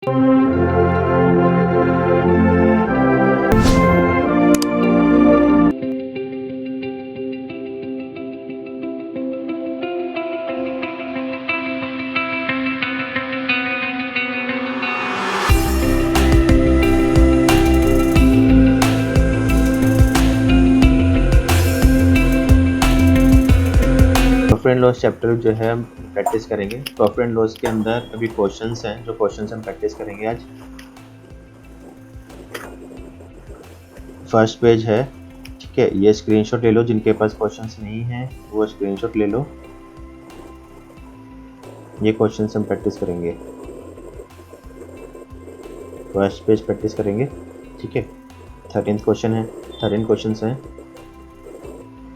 Profit and loss chapter जो है हम प्रैक्टिस करेंगे। प्रॉफिट एंड लॉस के अंदर अभी क्वेश्चंस हैं, जो क्वेश्चंस हम प्रैक्टिस करेंगे आज। फर्स्ट पेज है, ठीक है, ये स्क्रीनशॉट ले लो। जिनके पास क्वेश्चंस नहीं हैं वो स्क्रीनशॉट ले लो। ये क्वेश्चंस हम प्रैक्टिस करेंगे, फर्स्ट पेज प्रैक्टिस करेंगे, ठीक है। 13th क्वेश्चन है, 13 क्वेश्चंस हैं।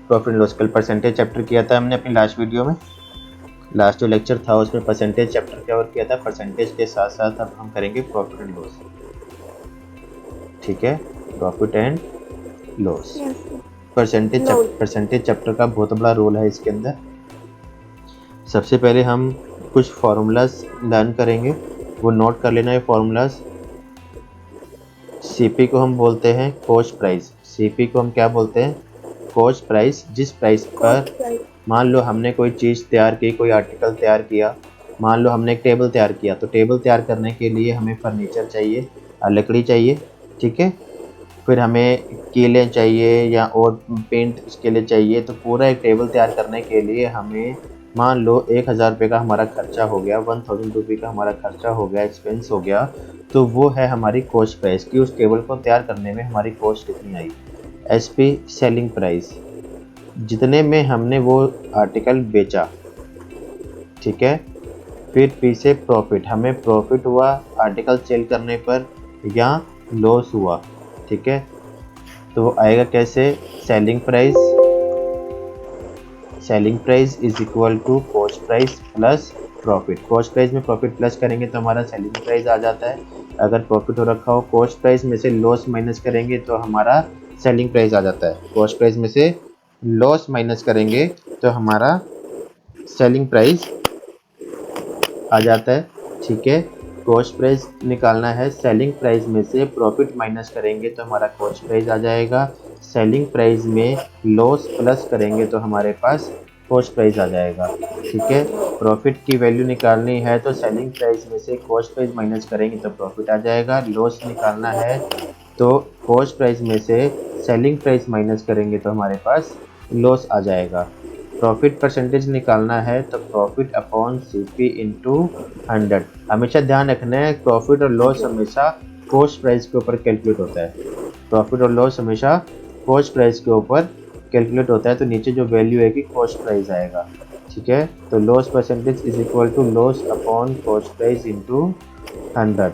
प्रॉफिट एंड लॉस कल परसेंटेज चैप्टर किया था हमने अपनी लास्ट वीडियो में। लास्ट जो लेक्चर था उसमें परसेंटेज चैप्टर कवर किया था। परसेंटेज के साथ साथ अब हम करेंगे प्रॉफिट एंड लॉस, ठीक है। Profit and loss percentage chapter का बहुत बड़ा रोल है इसके अंदर। सबसे पहले हम कुछ फार्मूलाज लर्न करेंगे, वो नोट कर लेना है फार्मूलाज। सीपी को हम बोलते हैं कॉस्ट प्राइस। सीपी को हम क्या बोलते हैं? Cost price. जिस प्राइस पर मान लो हमने कोई चीज़ तैयार की, कोई आर्टिकल तैयार किया, मान लो हमने एक टेबल तैयार किया, तो टेबल तैयार करने के लिए हमें फर्नीचर चाहिए, लकड़ी चाहिए, ठीक है। फिर हमें कीलें चाहिए या और पेंट उसके लिए चाहिए। तो पूरा एक टेबल तैयार करने के लिए हमें मान लो 1000 रुपये का हमारा खर्चा हो गया, 1000 रुपये का हमारा खर्चा हो गया, एक्सपेंस हो गया। तो वो है हमारी कॉस्ट प्राइस कि उस टेबल को तैयार करने में हमारी कॉस्ट कितनी आई। एसपी सेलिंग प्राइस, जितने में हमने वो आर्टिकल बेचा, ठीक है। फिर पी से प्रॉफिट, हमें प्रॉफिट हुआ आर्टिकल सेल करने पर या लॉस हुआ, ठीक है। तो आएगा कैसे? Selling price, selling price is equal to cost price plus profit. Cost price में प्रॉफिट प्लस करेंगे तो हमारा सेलिंग प्राइस आ जाता है। अगर प्रॉफिट हो रखा हो, कॉस्ट प्राइस में से लॉस माइनस करेंगे तो हमारा सेलिंग प्राइस आ जाता है। कॉस्ट प्राइस में से लॉस माइनस करेंगे तो हमारा सेलिंग प्राइस आ जाता है, ठीक है। कॉस्ट प्राइस निकालना है, सेलिंग प्राइस में से प्रॉफिट माइनस करेंगे तो हमारा कॉस्ट प्राइस आ जाएगा। सेलिंग प्राइस में लॉस प्लस करेंगे तो हमारे पास कॉस्ट प्राइस आ जाएगा, ठीक है। प्रॉफिट की वैल्यू निकालनी है तो सेलिंग प्राइस में से कॉस्ट प्राइस माइनस करेंगे तो प्रॉफिट आ जाएगा। लॉस निकालना है तो कॉस्ट प्राइस में से सेलिंग प्राइस माइनस करेंगे तो हमारे पास लॉस आ जाएगा। प्रॉफिट परसेंटेज निकालना है तो प्रॉफिट अपॉन सीपी इंटू 100। हमेशा ध्यान रखना है प्रॉफिट और लॉस हमेशा कॉस्ट प्राइस के ऊपर कैलकुलेट होता है। प्रॉफिट और लॉस हमेशा कॉस्ट प्राइस के ऊपर कैलकुलेट होता है। तो नीचे जो वैल्यू है कि कॉस्ट प्राइस आएगा, ठीक है। तो loss percentage is equal to loss upon cost price into 100।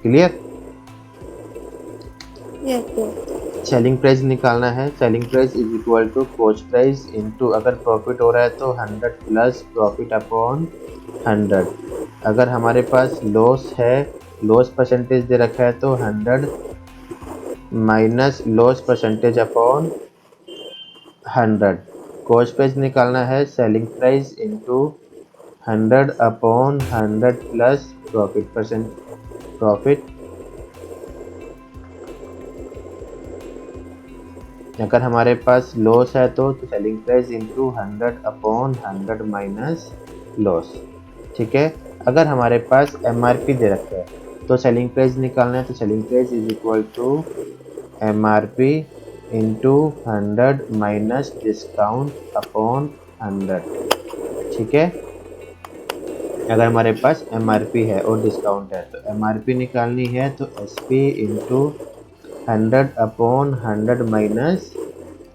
Clear? Selling price निकालना है, selling price is equal to cost price into, अगर प्रॉफिट हो रहा है तो 100 प्लस प्रॉफिट अपॉन 100। अगर हमारे पास लॉस है, लॉस परसेंटेज दे रखा है तो 100 minus loss percentage upon 100। Cost price निकालना है, selling price into 100 upon 100 plus profit percent profit. अगर हमारे पास लॉस है तो selling price into 100 upon 100 minus loss, ठीक है। अगर हमारे पास एमआरपी दे रखा है तो सेलिंग प्राइस निकालना है तो selling price is equal to MRP into 100 minus discount upon 100, ठीक है। अगर हमारे पास एमआरपी है और डिस्काउंट है तो एमआरपी निकालनी है तो SP into 100 upon 100 minus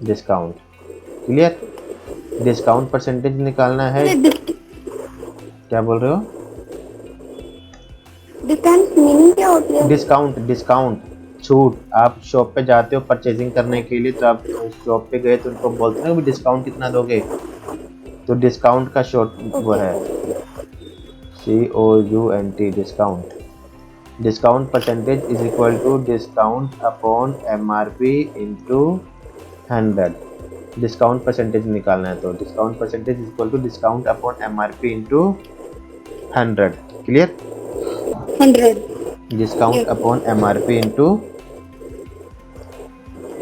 discount. Clear? Discount percentage निकालना है। क्या बोल रहे हो? डिस्काउंट मीनिंग क्या होती है? डिस्काउंट, डिस्काउंट छूट। आप शॉप पे जाते हो परचेजिंग करने के लिए, तो आप शॉप पे गए तो उनको बोलते हैं कि डिस्काउंट कितना दोगे, तो डिस्काउंट का शॉर्ट वो है COUNT, discount. Discount percentage is equal to discount upon MRP into 100। Discount percentage निकालना है तो discount percentage is equal to discount upon MRP into 100। Clear? 100. Discount Yes. Upon MRP into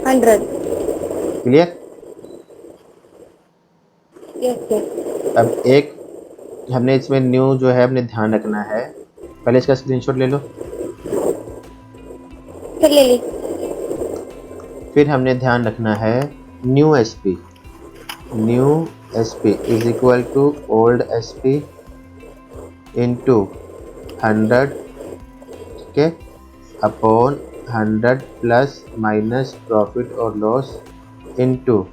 100. Clear. Yes, sir. अब एक हमने इसमें new जो है अपने ध्यान रखना है, पहले इसका स्क्रीनशॉट ले लो। Sir, ले ली. फिर हमने ध्यान रखना है new SP, new SP is equal to old SP into 100, ठीक है, अपॉन 100 प्लस माइनस प्रॉफिट और loss into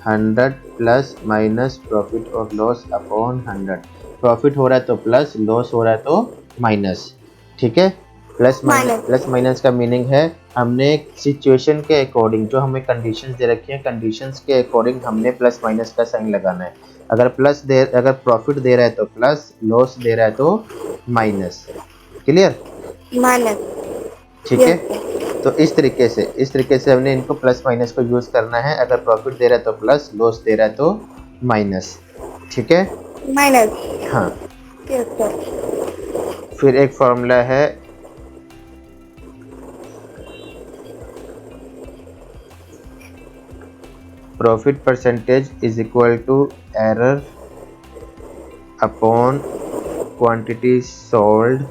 100 plus minus profit और लॉस अपॉन 100। प्रॉफिट हो रहा है तो प्लस, लॉस हो रहा है तो माइनस, ठीक है। प्लस माइनस का मीनिंग है हमने सिचुएशन के अकॉर्डिंग, जो हमें कंडीशंस दे रखी हैं, कंडीशंस के अकॉर्डिंग हमने प्लस माइनस का साइन लगाना है। अगर प्रॉफिट दे रहा है तो प्लस, लॉस दे रहा है तो माइनस। क्लियर। माइनस. ठीक है। Yes, sir. तो इस तरीके से हमने इनको प्लस माइनस को यूज करना है। अगर प्रॉफिट दे रहा है तो प्लस, लॉस दे रहा है तो माइनस, ठीक है। Minus. हाँ, Yes, sir. फिर एक फॉर्मूला है profit percentage is equal to error upon quantity sold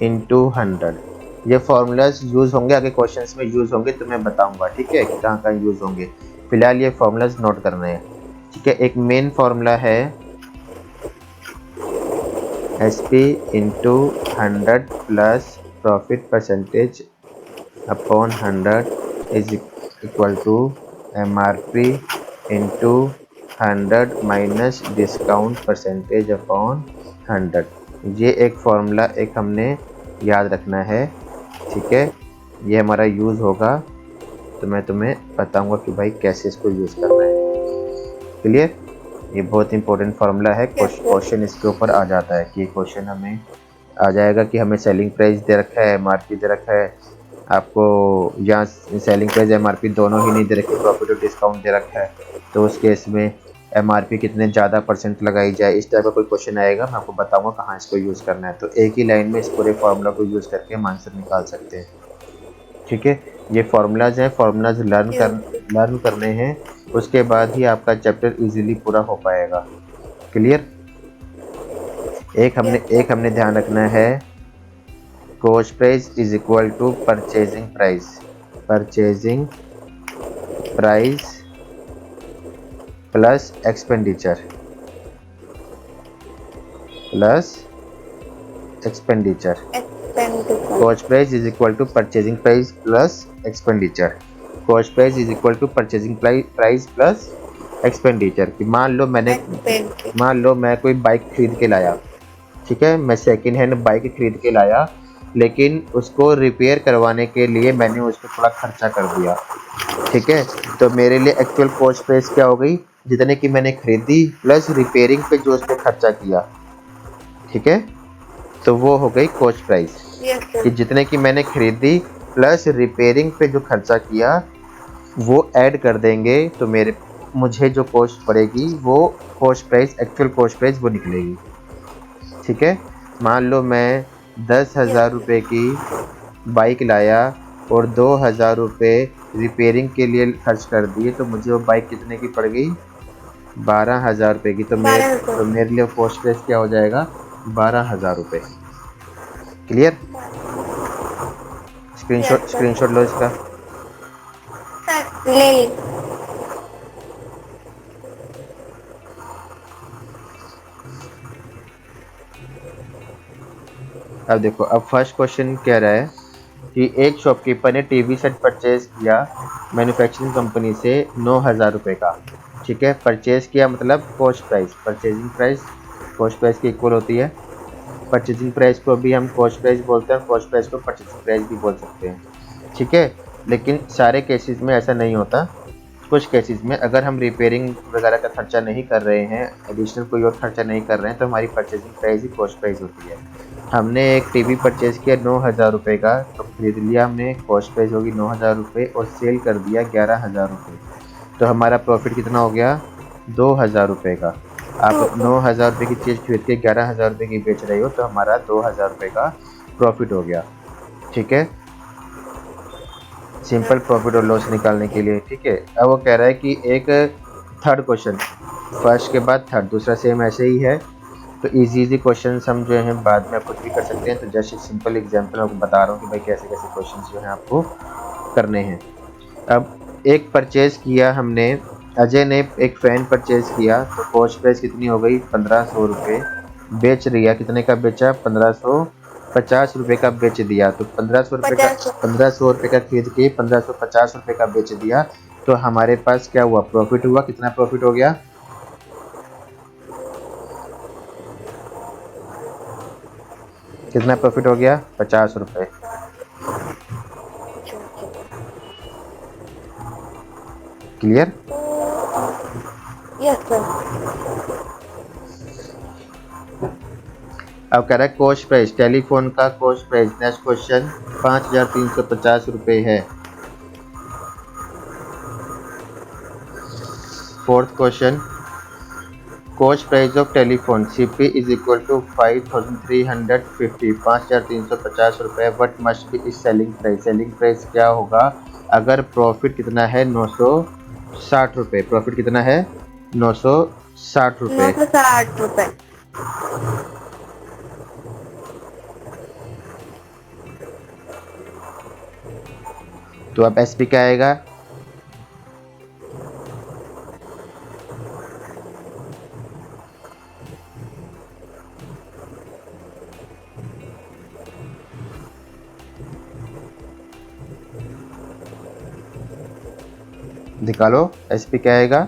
into 100। ये फॉर्मूलाज यूज होंगे आगे क्वेश्चंस में, यूज होंगे तो मैं बताऊंगा, ठीक है, कहाँ कहाँ यूज होंगे। फिलहाल ये फॉर्मूलाज नोट करना है, ठीक है। एक मेन फॉर्मूला है SP into 100 plus profit percentage upon 100 is equal to MRP into 100 minus discount percentage upon 100। ये एक फॉर्मूला एक हमने याद रखना है, ठीक है। ये हमारा यूज़ होगा तो मैं तुम्हें बताऊंगा कि भाई कैसे इसको यूज़ करना है। क्लियर। ये बहुत इंपॉर्टेंट फार्मूला है, क्वेश्चन इसके ऊपर आ जाता है कि क्वेश्चन हमें आ जाएगा कि हमें सेलिंग प्राइस दे रखा है, MRP दे रखा है, आपको यहाँ सेलिंग प्राइस MRP दोनों ही नहीं दे रखे, प्रॉफिट और डिस्काउंट दे रखा है, तो उस केस में MRP कितने ज़्यादा परसेंट लगाई जाए, इस टाइप का कोई क्वेश्चन आएगा, मैं आपको बताऊंगा कहाँ इसको यूज़ करना है। तो एक ही लाइन में इस पूरे फार्मूला को यूज़ करके हम आंसर निकाल सकते हैं, ठीक है। ये फार्मूलाज हैं, फार्मूलाज लर्न करने हैं, उसके बाद ही आपका चैप्टर इजीली पूरा हो पाएगा। क्लियर। एक हमने ध्यान रखना है cost price is equal to purchasing price plus expenditure cost price is equal to purchasing price plus expenditure. Cost price is equal to purchasing price plus expenditure. मान लो मैं कोई बाइक खरीद के लाया, ठीक है, मैं सेकेंड हैंड बाइक खरीद के लाया, लेकिन उसको रिपेयर करवाने के लिए मैंने उस पर थोड़ा खर्चा कर दिया, ठीक है। तो मेरे लिए एक्चुअल कॉस्ट प्राइस क्या हो गई, जितने की मैंने खरीदी प्लस रिपेयरिंग पे जो उस पर खर्चा किया, ठीक है, तो वो हो गई कॉस्ट प्राइस। कि जितने की मैंने खरीदी प्लस रिपेयरिंग पे जो खर्चा किया वो ऐड कर देंगे तो मुझे जो कॉस्ट पड़ेगी वो cost price, actual cost price वो निकलेगी, ठीक है। मान लो मैं 10,000 रुपये की बाइक लाया और 2,000 रुपये रिपेयरिंग के लिए खर्च कर दिए, तो मुझे वो बाइक कितने की पड़ गई, 12,000 रुपये की। तो मेरे लिए कॉस्ट प्राइस क्या हो जाएगा, 12,000 रुपये। क्लियर। स्क्रीनशॉट लो इसका। ले ली। अब देखो, अब फर्स्ट क्वेश्चन कह रहा है कि एक शॉपकीपर ने टीवी सेट परचेज किया मैन्युफैक्चरिंग कंपनी से 9,000 रुपये का, ठीक है। परचेज किया मतलब cost price, purchasing price cost price की इक्वल होती है। परचेजिंग प्राइस को भी हम कॉस्ट प्राइस बोलते हैं, कॉस्ट प्राइस को परचेजिंग प्राइस भी बोल सकते हैं, ठीक है। लेकिन सारे केसेस में ऐसा नहीं होता। कुछ केसेस में अगर हम रिपेयरिंग वगैरह का खर्चा नहीं कर रहे हैं, एडिशनल कोई और खर्चा नहीं कर रहे हैं, तो हमारी परचेजिंग प्राइस ही कॉस्ट प्राइस होती है। हमने एक टीवी परचेज किया 9,000 रुपये का, तो खरीद लिया हमने, कॉस्ट प्राइस होगी 9,000 रुपये, और सेल कर दिया 11,000 रुपये, तो हमारा प्रॉफिट कितना हो गया, 2,000 रुपये का। आप 9,000 रुपये की चीज़ खरीद के 11,000 रुपये की बेच रहे हो, तो हमारा 2,000 रुपये का प्रॉफिट हो गया। ठीक है, सिंपल प्रॉफिट और लॉस निकालने के लिए। ठीक है, अब वो कह रहा है कि एक थर्ड क्वेश्चन, फर्स्ट के बाद थर्ड, दूसरा सेम ऐसे ही है। तो इजी क्वेश्चन हम जो है बाद में आप कुछ भी कर सकते हैं। तो जस्ट एक सिंपल एग्जांपल आपको बता रहा हूँ कि भाई कैसे कैसे क्वेश्चन जो है आपको करने हैं। अब एक परचेज किया हमने, अजय ने एक फ़ैन परचेज किया, तो कॉस्ट प्राइस कितनी हो गई 1500 रुपये। बेच दिया, कितने का बेचा 1550 रुपये का बेच दिया। तो 1500 रुपये का खरीद के 1550 रुपये का बेच दिया। तो हमारे पास क्या हुआ, प्रॉफिट हुआ। कितना प्रॉफिट हो गया, कितना प्रॉफिट हो गया 50 रुपये। क्लियर। Yes sir. अब कह रहा है कॉस्ट प्राइस, टेलीफोन का कॉस्ट प्राइस, नेक्स्ट क्वेश्चन 5350 रुपये है। Fourth question, cost price of telephone CP is equal to 5350, 5350 रुपये। But must be is selling price, selling price क्या होगा अगर प्रॉफिट कितना है 960 रुपये। प्रॉफिट कितना है 960 रुपये। 960 रुपए। तो अब एसपी क्या आएगा, निकालो। एसपी क्या आएगा,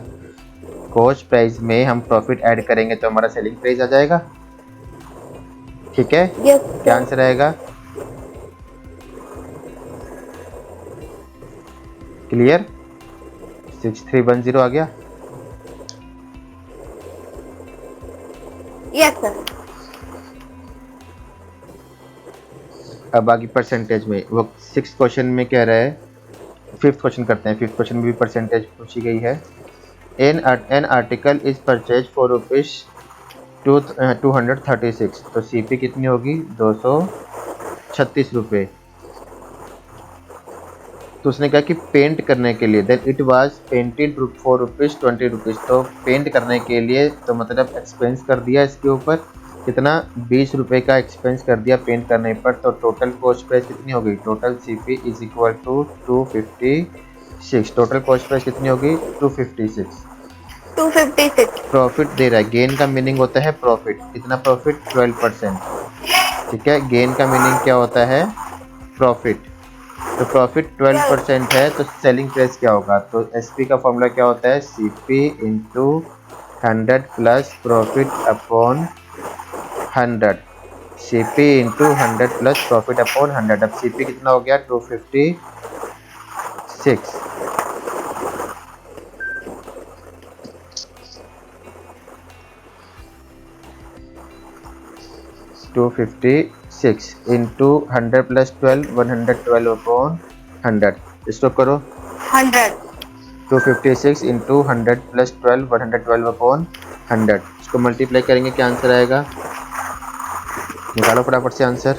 कॉस्ट प्राइस में हम प्रॉफिट ऐड करेंगे तो हमारा सेलिंग प्राइस आ जाएगा। ठीक है, यस क्या सर। आंसर आएगा, क्लियर। 6310 आ गया। Yes sir. अब आगे परसेंटेज में, वो 6th क्वेश्चन में कह रहा है, 5th क्वेश्चन करते हैं। 5th क्वेश्चन में भी परसेंटेज पूछी गई है। An article is purchase for rupees 236। तो सीपी कितनी होगी 236 रुपये। तो उसने कहा कि पेंट करने के लिए, then it was painted for rupees 20 rupees. तो पेंट करने के लिए तो मतलब एक्सपेंस कर दिया इसके ऊपर, कितना 20 रुपये का एक्सपेंस कर दिया पेंट करने पर। तो टोटल कॉस्ट प्राइस कितनी हो गई, total CP is equal to 256। Total cost price कितनी होगी 256। 256। प्रॉफिट दे रहा है, गेन का मीनिंग होता है प्रॉफिट। कितना प्रॉफिट 12%। ठीक है, गेन का मीनिंग क्या होता है प्रॉफिट। तो प्रॉफिट 12% है, तो सेलिंग प्राइस क्या होगा। तो एसपी का फॉर्मूला क्या होता है, CP into 100 plus profit upon 100। CP into 100 plus profit upon 100। अब सीपी कितना हो गया 256। 256 इंटू 100 प्लस 12, 112 अपॉन 100। स्टॉप करो। 100। 256 इंटू 100 प्लस 12, 112 अपॉन 100। इसको मल्टीप्लाई करेंगे, क्या आंसर आएगा, निकालो फटाफट से answer.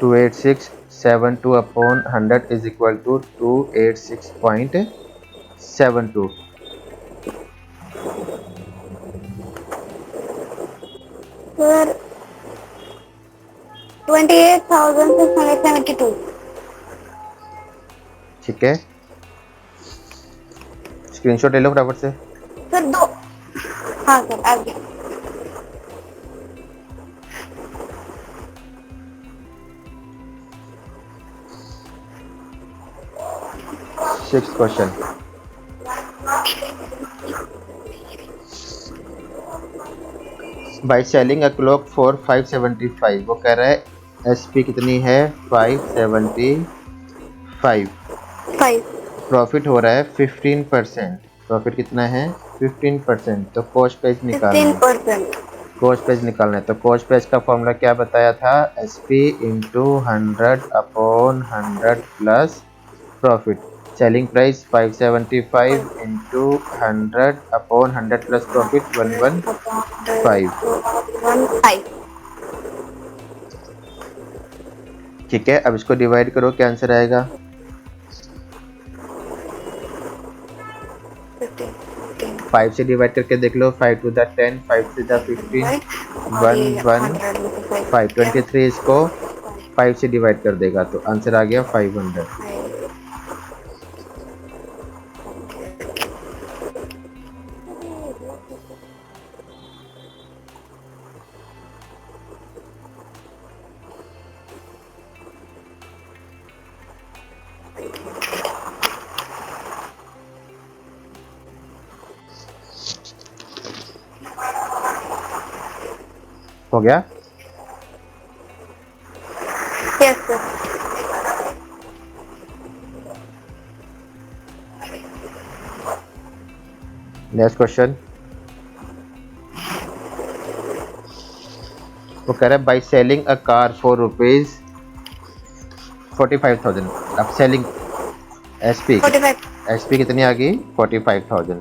Two 8672 upon 100 is equal to 286.72। Sir 28,672। ठीक है, स्क्रीनशॉट ले लो फटाफट से। सर दो। हाँ सर आ गया। Sixth question, by selling a clock for 575। वो कह रहा है एसपी कितनी है 575। 5। प्रॉफिट हो रहा है 15%। प्रॉफिट कितना है 15%। तो कॉस्ट प्राइस निकालना है, 15%। कॉस्ट प्राइस निकालना है। तो कॉस्ट प्राइस का फॉर्मूला क्या बताया था, SP into 100 upon 100 plus profit. Selling price 575 into 100 upon 100 plus profit 115। 115। ठीक है, अब इसको डिवाइड करो, क्या आंसर आएगा? 5 से डिवाइड करके देख लो, 5 टू द 10, 5 टू द 15, 1 1 523 इसको 5 से डिवाइड कर देगा तो आंसर आ गया 500। हो गया? Yes sir. नेक्स्ट क्वेश्चन, वो कह रहा है by selling a car for rupees 45,000। अब सेलिंग एसपी 45 कितनी आ गई? 45,000।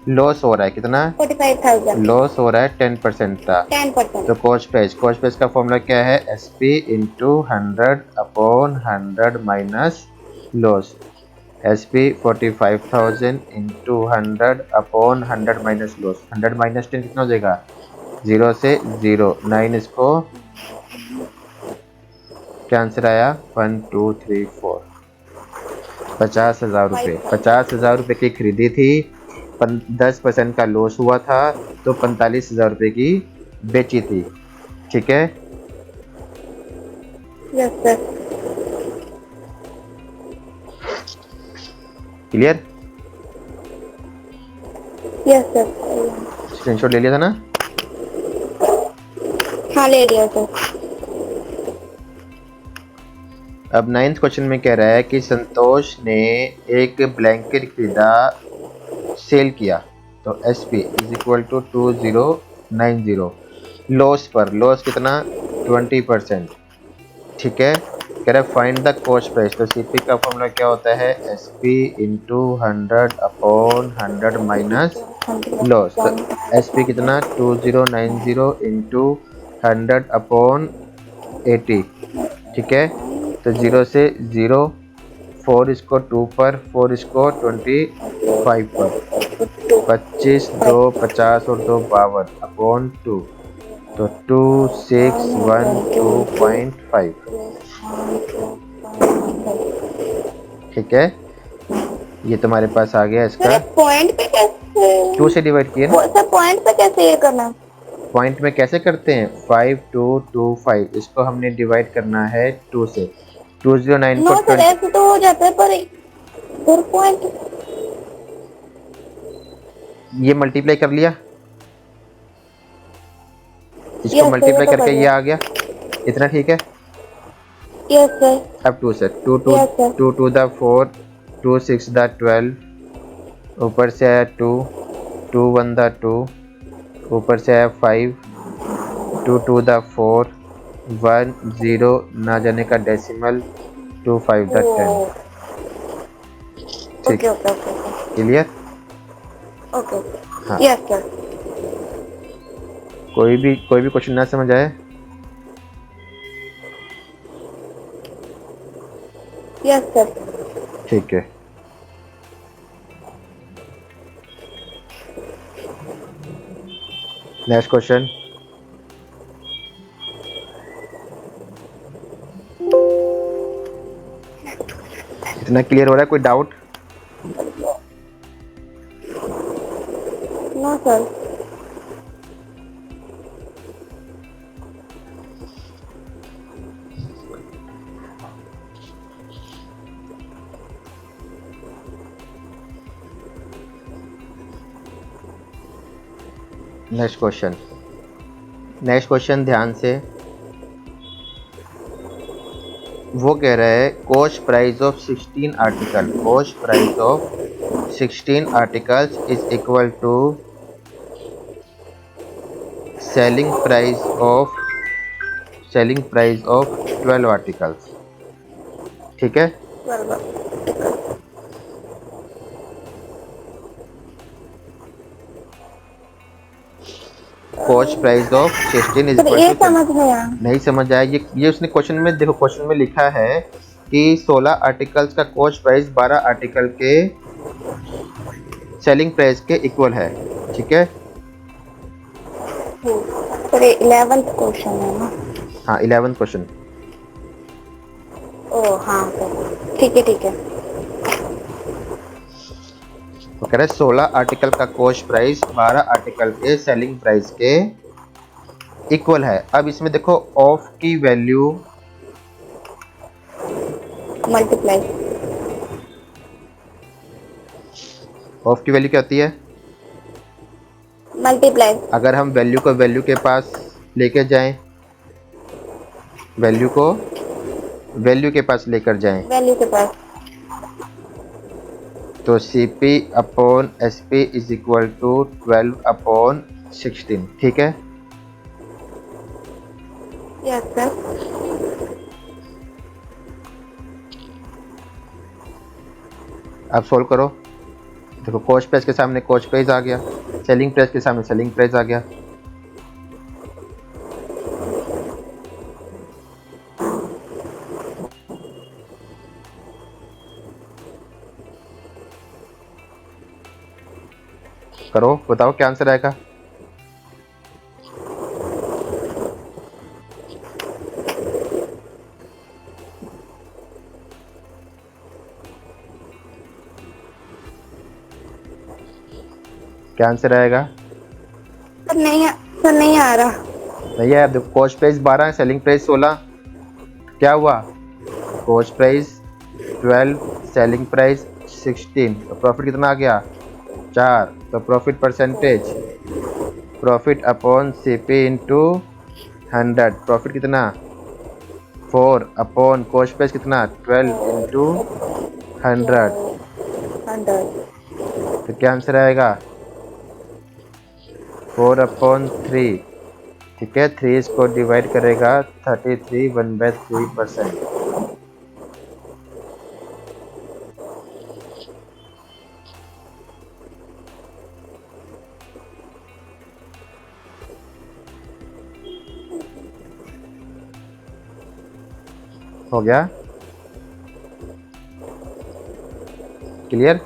लॉस हो रहा है कितना? 45,000। लॉस हो रहा है 10% का। 10%। तो कॉस्ट प्राइस का फॉर्मूला क्या है? SP into 100 upon 100 minus loss. SP 45,000 into 100 upon 100 minus loss. 100 minus 10 कितना हो जाएगा? 0 से 0 9 इसको क्या आंसर आया? 1 2 3 4 50,000 रुपये। 50,000 रुपये की खरीदी थी, 10% का लॉस हुआ था तो 45,000 रुपये की बेची थी। ठीक है, yes sir. Clear? Yes sir. Screenshot ले लिया था ना? हाँ ले लिया सर। अब 9th क्वेश्चन में कह रहा है कि संतोष ने एक ब्लैंकेट खरीदा, सेल किया, तो S P is equal to 2090। Loss पर लॉस कितना? 20%। ठीक है, कह रहा है फाइंड द कॉस्ट प्राइस। तो सीपी का फॉर्मूला क्या होता है? S P into 100 upon 100 minus loss. तो एस पी कितना? 2090 इंटू 100 अपॉन 80। ठीक है, तो 0 से 0, 4 इसको 2 पर, 4 इसको 25 पर, 25 2 50 और 2 52 अपॉन 2, तो 2612.5। ठीक है, ये तुम्हारे पास आ गया इसका। सर पॉइंट पे कैसे? 2 से डिवाइड किए ना? सर पॉइंट पे कैसे ये करना? पॉइंट में कैसे करते हैं? 5225 इसको हमने डिवाइड करना है 2 से। 209 नो को सर 20, ऐसे तो हो जाता है पर पॉइंट। ये मल्टीप्लाई कर लिया, इसको यस सर मल्टीप्लाई तो करके कर ये लिया। आ गया, इतना ठीक है। Yes sir. अब 2 से 2 2 yes sir. 2 two the 4, 2 6 the 12, ऊपर से आया 2, 2 1 द 2, ऊपर से आया 5, 2 2 द 4, 1 0 ना जाने का डेसिमल, 2 5 द 10। ठीक, okay okay okay clear? Okay. हाँ, यस सर। कोई भी क्वेश्चन ना समझ आए? Yes sir. ठीक है, नेक्स्ट क्वेश्चन। इतना क्लियर हो रहा है? कोई doubt? No sir. Next question, next question ध्यान से। वो कह रहा है cost price of 16 article, cost price of 16 articles is equal to selling price of 12 articles. ठीक है, cost price of 16 is sir equal ये टू। समझ में आया। नहीं समझ आया ये उसने क्वेश्चन में देखो, क्वेश्चन में लिखा है कि 16 आर्टिकल्स का कॉस्ट प्राइस 12 आर्टिकल के सेलिंग प्राइस के इक्वल है, ठीक है। सर 11th क्वेश्चन है ना। हाँ 11th क्वेश्चन। ओ हाँ सर, ठीक है ठीक है। वो कह रहा है 16 आर्टिकल का कॉस्ट प्राइस 12 आर्टिकल के सेलिंग प्राइस के इक्वल है। अब इसमें देखो ऑफ की वैल्यू, मल्टीप्लाई। ऑफ की वैल्यू क्या होती है? मल्टीप्लाई। अगर हम वैल्यू को वैल्यू के पास लेकर जाएं, वैल्यू को वैल्यू के पास लेकर जाएं, वैल्यू के पास। तो CP upon SP is equal to 12 upon 16, ठीक है। Yes sir. अब सोल्व करो। देखो कॉस्ट प्राइस के सामने कॉस्ट प्राइस आ गया, सेलिंग प्राइस के सामने सेलिंग प्राइस आ गया। करो, बताओ क्या आंसर आएगा। क्या आंसर आएगा? सर नहीं आ रहा। नहीं है। देखो कॉस्ट प्राइस 12 है, सेलिंग प्राइस 16, क्या हुआ? कॉस्ट प्राइस 12, सेलिंग प्राइस 16, तो प्रॉफिट कितना आ गया? 4। तो profit percentage, profit upon CP into 100, profit कितना? 4 अपॉन कॉस्ट प्राइस कितना? 12 इंटू 100, 100। तो क्या आंसर आएगा? 4 अपॉन 3, ठीक है। 3 इसको डिवाइड करेगा 33 1/3%। हो गया? Clear?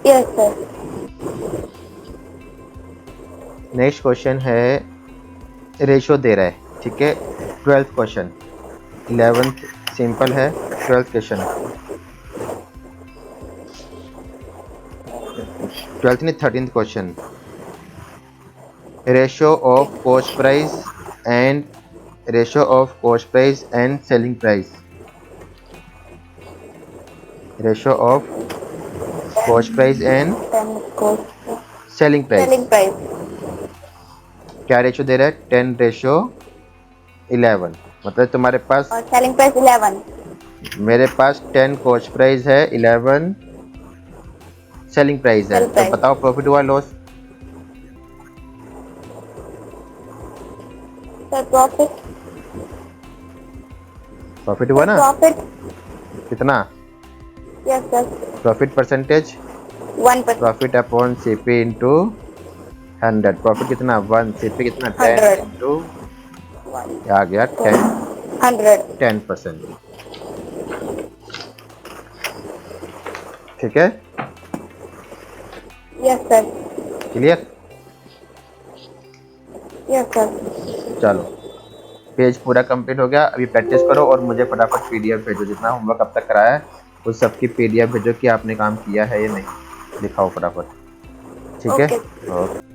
Yes sir. Next question है, रेशो दे रहा है, ठीक है। 12th क्वेश्चन, 11th सिंपल है, 12th क्वेश्चन, 12th नहीं 13th question. Ratio of cost price and ratio of cost price and selling price, ratio of cost price and selling price. Selling price. क्या ratio दे रहा है? 10:11, मतलब तुम्हारे पास, और selling price 11। मेरे पास 10 cost price है, 11 selling price है, तो बताओ प्रॉफिट हुआ लॉस? Sir profit. प्रॉफिट हुआ ना? प्रॉफिट कितना? Yes sir. Profit percentage, 1%। Profit upon CP into 100, profit कितना? 1, CP कितना? 10 100 इंटू आ गया 10, 100। 10%, ठीक है। Yes sir. Clear? Yes sir. चलो पेज पूरा कंप्लीट हो गया। अभी प्रैक्टिस करो और मुझे फटाफट PDF भेजो, जितना होमवर्क अब तक कराया है उस सब की PDF भेजो कि आपने काम किया है या नहीं, दिखाओ फटाफट, ठीक है। ओके।